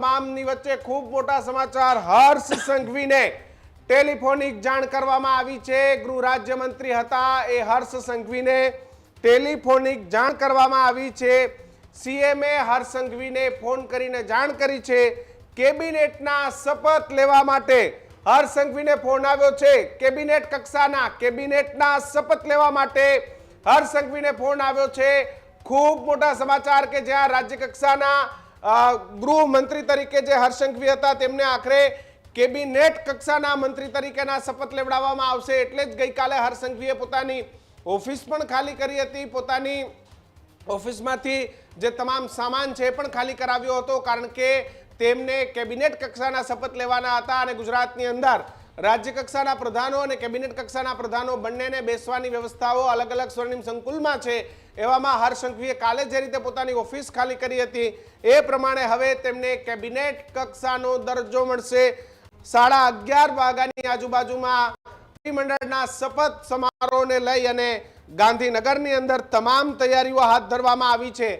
તમામની વચ્ચે ખૂબ મોટા સમાચાર। હર્ષ સંઘવીને ટેલિફોનિક જાણ કરવામાં આવી છે। ગૃહ રાજ્યમંત્રી હતા એ હર્ષ સંઘવીને ટેલિફોનિક જાણ કરવામાં આવી છે। સીએમએ હર્ષ સંઘવીને ફોન કરીને જાણ કરી છે। કેબિનેટના શપથ લેવા માટે હર્ષ સંઘવીને ફોન આવ્યો છે। કેબિનેટ કક્ષાના કેબિનેટના શપથ લેવા માટે હર્ષ સંઘવીને ફોન આવ્યો છે। ખૂબ મોટા સમાચાર કે જ્યાં રાજ્ય કક્ષાના ગૃહમંત્રી તરીકે જે હર્ષ સંઘવી હતા તેમને આખરે કેબિનેટ કક્ષાના મંત્રી તરીકેના શપથ લેવડાવવામાં આવશે। એટલે જ ગઈકાલે હર્ષ સંઘવીએ પોતાની ઓફિસ પણ ખાલી કરી હતી। પોતાની ઓફિસમાંથી જે તમામ સામાન છે પણ ખાલી કરાવ્યો હતો, કારણ કે તેમને કેબિનેટ કક્ષાના શપથ લેવાના હતા અને ગુજરાતની અંદર રાજ્ય કક્ષાના પ્રધાનો અને કેબિનેટ કક્ષાના પ્રધાનો બંનેને બેસવાની વ્યવસ્થાઓ અલગ અલગ સ્વર્ણિમ સંકુલમાં છે। એવામાં હર્ષ સંઘવીએ કાલે જે રીતે પોતાની ઓફિસ ખાલી કરી હતી એ પ્રમાણે હવે તેમને કેબિનેટ કક્ષાનો દરજ્જો મળશે। 11:30 વાગ્યાની આજુબાજુમાં મંત્રીમંડળના શપથ સમારોહને લઈ અને ગાંધીનગરની અંદર તમામ તૈયારીઓ હાથ ધરવામાં આવી છે।